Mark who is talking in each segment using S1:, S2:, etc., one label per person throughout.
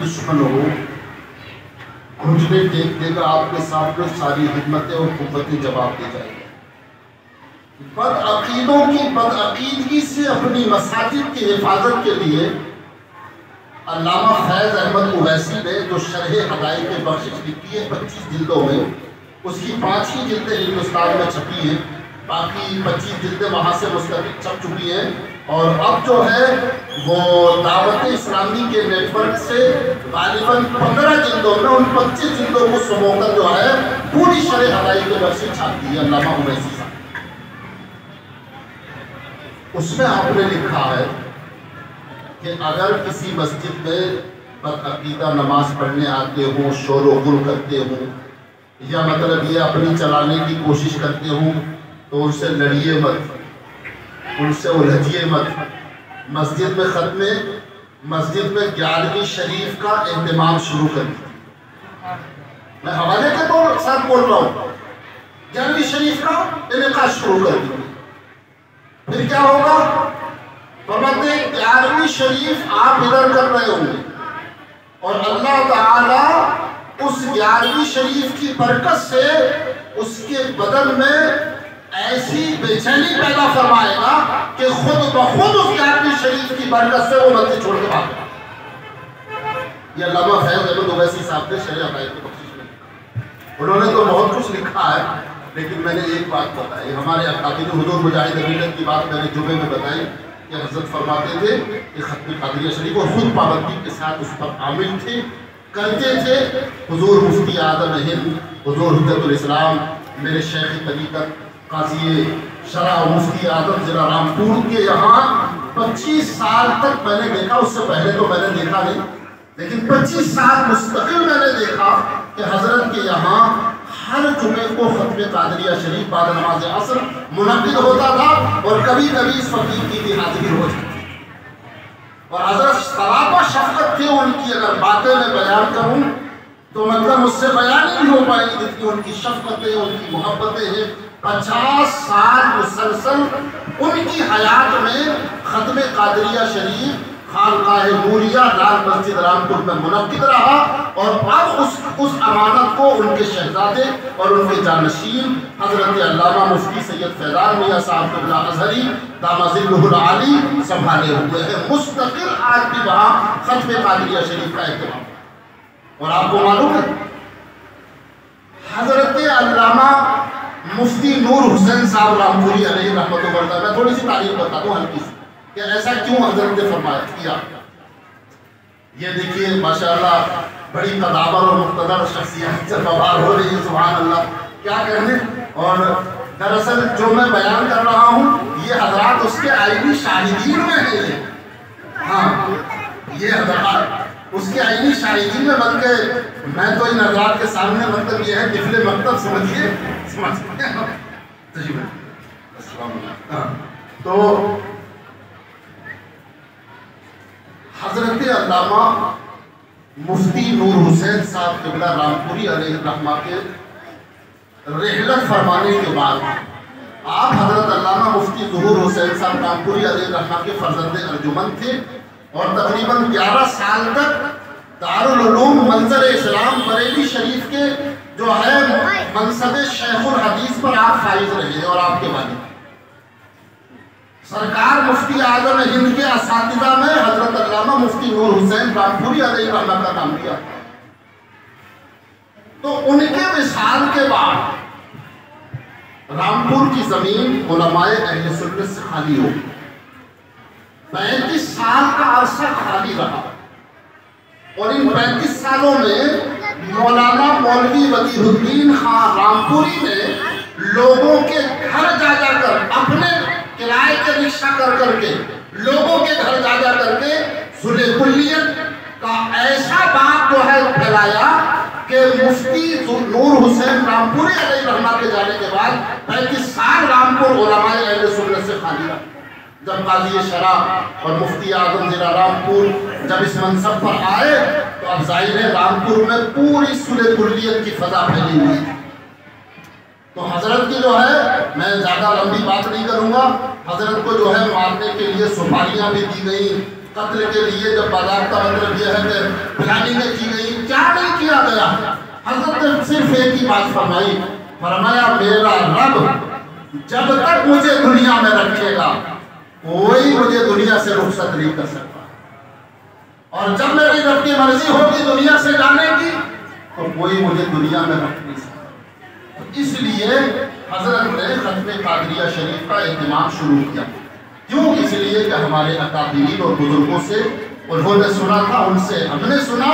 S1: دشمن ہو، گھٹنے ٹیک دے گا آپ کے سامنے، ساری حکمتیں اور قوتیں جواب دے جائیں گے۔ بدعقیدوں کی بدعقیدگی سے اپنی مساجد کی حفاظت کے لیے علامہ فیض احمد اویسی نے جو شرح حدائق بخشش لکھی ہے 25 جلدوں میں، اس کی 5 ہی جلدیں ہندوستان میں چھپی ہیں، باقی 25 جلدیں وہاں سے مستقل چھپ چکی ہیں، اور اب جو ہے وہ دعوت اسلامی کے نیٹ ورک سے غالباً 15 جلدوں میں ان 25 جلدوں کو سمو کر جو ہے پوری شرح حدائق بخشش چھاپی ہے علامہ اویسی صاحب۔ اس میں آپ نے لکھا ہے کہ اگر کسی مسجد میں بدعقیدہ نماز پڑھنے آتے ہوں، شور و غل کرتے ہوں، یا مطلب یہ اپنی چلانے کی کوشش کرتے ہوں، تو ان سے لڑیے مت، ان سے الجھیے مت۔ مسجد میں ختمے، مسجد میں 11ویں شریف کا اہتمام شروع کر دیا۔ میں حوالے کے ساتھ بول رہا ہوں، 11ویں شریف کا انعقاد شروع کر دیا۔ پھر کیا ہوگا؟ فرماتے 11ویں شریف آپ ادھر کر رہے ہوں گے، اور اللہ تعالیٰ اس 11ویں شریف کی برکت سے اس کے بدن میں ایسی بے چینی پیدا فرمائے گا کہ خود بخود اس 11ویں شریف کی برکت سے وہ مسجد چھوڑ کے بھاگے گا۔ یہ علامہ فیض احمد اویسی صاحب نے شرح حدائق بخشش میں لکھا۔ انہوں نے تو بہت کچھ لکھا ہے، لیکن میں نے ایک بات بتائی، ہمارے اکابر حضور مجاہد ملت کی بات میں نے جمعے میں بتائی کہ حضرت فرماتے تھے کہ ختم قادریہ شریف اور خود پابندی کے ساتھ اس پر عامل تھے، کرتے تھے۔ حضور مفتی اعظم ہند، حضور حجت الاسلام، میرے شیخ طریقت قاضی شرع و مفتی اعظم ضلع رامپور کے یہاں 25 سال تک میں نے دیکھا، اس سے پہلے تو میں نے دیکھا نہیں، لیکن 25 سال مستقل میں نے دیکھا کہ حضرت کے یہاں ہر جمعے کو ختم قادریہ شریف بعد نماز عصر منعقد ہوتا تھا، اور کبھی کبھی اس فقیر کی بھی حاضری ہو جاتی تھی، اور حضرت سراپا شفقت تھی ان کی۔ اگر باتیں میں بیان کروں تو مطلب مجھ سے بیان نہیں ہو پائے گی جتنی ان کی شفقتیں، ان کی محبتیں ہیں۔ 50 سال مسلسل ان کی حیات میں ختم قادریہ شریف خانقاہ نوریہ لال مسجد رامپور میں منعقد رہا، اور اب اس امانت کو ان کے شہزادے اور ان کے جانشین حضرت علامہ مفتی سید فیضان میاں صاحب قبلہ ازہری دامہ ظلہ العالی سنبھالے ہوئے ہیں۔ مستقل آج بھی وہاں ختم قادریہ شریف کا اہتمام۔ اور آپ کو معلوم ہے حضرت علامہ مفتی نور حسین صاحب رامپوری علیہ رحمۃ اللہ، میں تھوڑی سی تعریف بتا دوں ہلکی سی کہ ایسا کیوں حضرت نے فرمایا کیا۔ یہ دیکھیے ماشاءاللہ بڑی قدابر اور مقتدر شخصیت سے ببار ہو رہی ہے، سبحان اللہ، کیا کہنے۔ اور دراصل جو میں بیان کر رہا ہوں یہ حضرات اس کے آئینی شاہدین میں ہیں، ہاں یہ حضرات اس کے آئینی شاہدین میں، بلکہ میں تو ان حضرات کے سامنے مطلب یہ ہے طفل مکتب سمجھیے، السلام علیکم۔ تو حضرت علامہ مفتی نور حسین صاحب قبلہ رامپوری علیہ الرحمہ کے رحلت فرمانے کے بعد آپ حضرت علامہ مفتی ظہور حسین صاحب رامپوری علیہ الرحمہ کے فرزند ارجمند تھے، اور تقریباً 11 سال تک دارالعلوم منظر اسلام بریلی شریف کے جو ہے منصب شیخ الحدیث پر آپ فائز رہے اور آپ کے والد سرکار مفتی اعظم ہند کے اساتذہ میں حضرت علامہ مفتی نور حسین رامپوری علیہ الرحمہ کا نام لیا۔ تو ان کے وصال کے بعد رامپور کی زمین علماء اہل سنت سے خالی ہو گئی، 35 سال کا عرصہ خالی رہا، اور ان 35 سالوں میں مولانا مولوی وحید الدین خان رامپوری نے لوگوں کے گھر جا جا کر اپنے کرائے کے رکشہ کر کر کے لوگوں کے گھر جا جا کر کے صلح کلیت کا ایسا بات جو ہے پھیلایا کہ مفتی نور حسین رامپوری علیہ الرحمہ کے جانے کے بعد 35 سال رامپور علماء اہل سنت سے خالی رہا۔ جب قاضی شرع اور مفتی اعظم ضلع رامپور جب اس منصب پر آئے تو اب ظاہر ہے رامپور میں پوری صلح کلیت کی فضا پھیلی ہوئی تھی۔ تو حضرت کی جو ہے میں زیادہ لمبی بات نہیں کروں گا، حضرت کو جو ہے مارنے کے لیے سپاریاں بھی دی گئیں، قتل کے لیے جب باضابطہ مطلب یہ ہے کہ پلاننگ کی گئی، کیا نہیں کیا گیا؟ حضرت نے صرف ایک ہی بات فرمائی، فرمایا میرا رب جب تک مجھے دنیا میں رکھے گا کوئی مجھے دنیا سے رخصت نہیں کر سکتا، اور جب میری رب کی مرضی ہوگی دنیا سے جانے کی تو کوئی مجھے دنیا میں رکھ نہیں سکتا۔ اس لیے حضرت نے ختم قادریہ شریف کا اہتمام شروع کیا۔ کیوں؟ اس لیے کہ ہمارے اکابرین اور بزرگوں سے انہوں نے سنا تھا، ان سے ہم نے سنا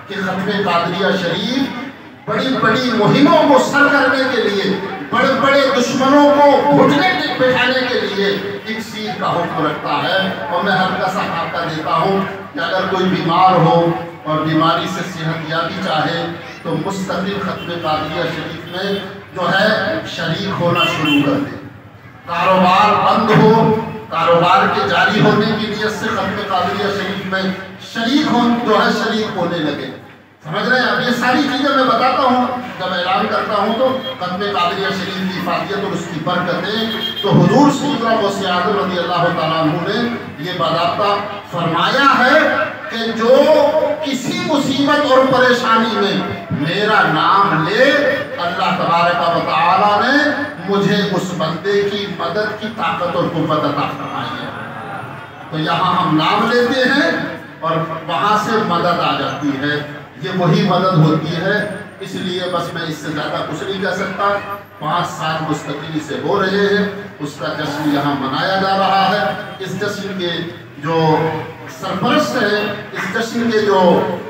S1: کہ ختم قادریہ شریف بڑی بڑی مہموں کو سر کرنے کے لیے، بڑے بڑے دشمنوں کو گھٹنے بٹھانے کے لیے ایک سیر کا حکم رکھتا ہے۔ اور میں ہلکا سا خاکہ دیتا ہوں کہ اگر کوئی بیمار ہو اور بیماری سے صحت یابی چاہے تو مستقل ختم قادریہ شریف میں جو ہے شریک ہونا شروع کر دے۔ کاروبار بند ہو، کاروبار کے جاری ہونے کی نیت سے ختم قادریہ شریف میں شریک ہونے لگے۔ سمجھ رہے ہیں؟ اب یہ ساری چیزیں میں بتاتا ہوں، جب اعلان کرتا ہوں تو ختم قادریہ شریف کی افادیت اور اس کی برکتیں، تو حضور سیدنا غوث اعظم رضی اللہ تعالیٰ عنہ نے یہ باضابطہ فرمایا ہے کہ جو کسی مصیبت اور پریشانی میں میرا نام لے، اللہ تبارک و تعالیٰ نے مجھے اس بندے کی مدد کی طاقت اور قوت عطا فرمائی ہے۔ تو یہاں ہم نام لیتے ہیں اور وہاں سے مدد آ جاتی ہے، یہ وہی مدد ہوتی ہے۔ اس لیے بس میں اس سے زیادہ کچھ نہیں کہہ سکتا۔ 5 سال مستقل سے ہو رہے ہیں، اس کا جشن یہاں منایا جا رہا ہے۔ اس جشن کے جو سرپرست ہے، اس جشن کے جو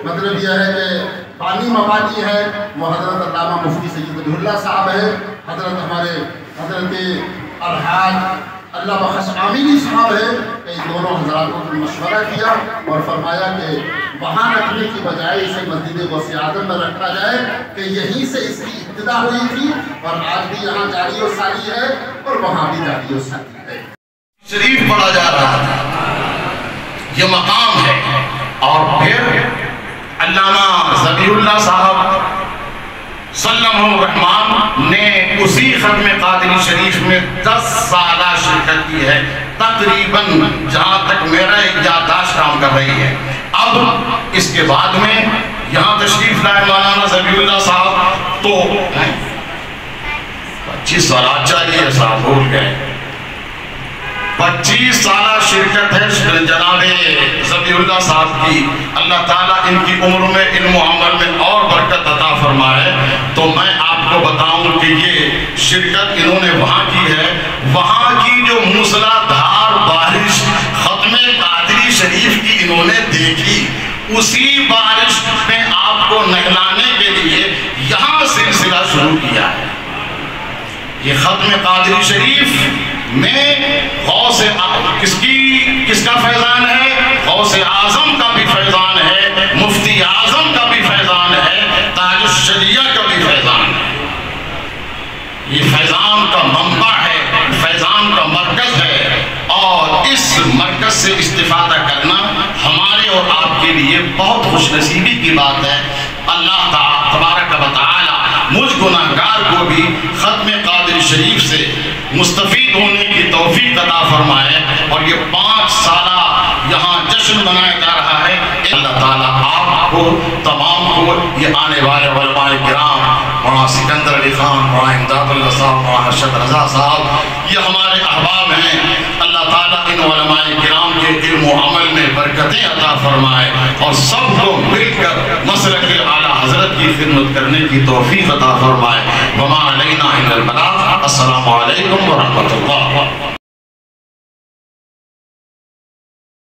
S1: مطلب یہ ہے کہ بانی مبانی ہے، وہ حضرت علامہ مفتی سید ولی اللہ صاحب ہے۔ حضرت الحاج اللہ بخش آمینی صاحب ہے۔ ان دونوں حضراتوں نے مشورہ کیا اور فرمایا کہ وہاں رکھنے کی بجائے اسے مسجد غوث اعظم میں رکھا جائے، کہ یہیں سے اس کی ابتدا ہوئی تھی اور آج بھی یہاں جاری و ساری ہے اور وہاں بھی جاری و ساری ہے۔
S2: شریف پڑھا جا رہا ہے، یہ مقام ہے۔ اور پھر علامہ ذبیح اللہ صاحب سلمہ الرحمن نے اسی ختم قادری شریف میں 10 سالہ شرکت کی ہے تقریباً، جہاں تک میرا ایک یادداشت کام کر رہی ہے۔ اب اس کے بعد میں یہاں تشریف لائے مولانا ذبیح اللہ صاحب، تو 25 سالہ چاہیے صاحب بھول گئے، 25 سالہ شرکت ہے جناب ذبیح اللہ صاحب کی۔ اللہ تعالیٰ ان کی عمر میں، علم و عمل میں اور برکت عطا فرمائے۔ تو میں آپ کو بتاؤں کہ یہ شرکت انہوں نے وہاں کی ہے، وہاں کی جو موسلا دھار بارش ختم قادری شریف کی انہوں نے دیکھی، اسی بارش میں آپ کو نہلانے کے لیے یہاں سلسلہ شروع کیا ہے۔ یہ ختم قادری شریف میں غوث کس کا فیضان ہے؟ غوث اعظم کا بھی فیضان ہے، مفتی اعظم کا بھی فیضان ہے، تاج الشریعہ کا بھی فیضان ہے۔ یہ فیضان کا منبع ہے، فیضان کا مرکز ہے، اور اس مرکز سے استفادہ کرنا ہمارے اور آپ کے لیے بہت خوش نصیبی کی بات ہے۔ اللہ تبارک و تعالی مجھ گناہگار کو بھی ختم قادری شریف سے مستفید ہونے کی توفیق عطا فرمائے، اور یہ 5 سالہ یہاں جشن منایا جا رہا ہے۔ اللہ تعالیٰ آپ کو تمام کو، یہ آنے والے علماء کرام، مولانا سکندر علی خان، مولانا امداد اللہ صاحب، مولانا ارشد رضا صاحب، یہ ہمارے احباب ہیں۔ اللہ تعالیٰ ان علماء کرام کے علم و عمل میں برکتیں عطا فرمائے، اور سب کو مل کر مسلک اعلیٰ حضرت کی خدمت کرنے کی توفیق عطا فرمائے۔ وما علینا الا البلاغ۔ السلام علیکم ورحمۃ اللہ۔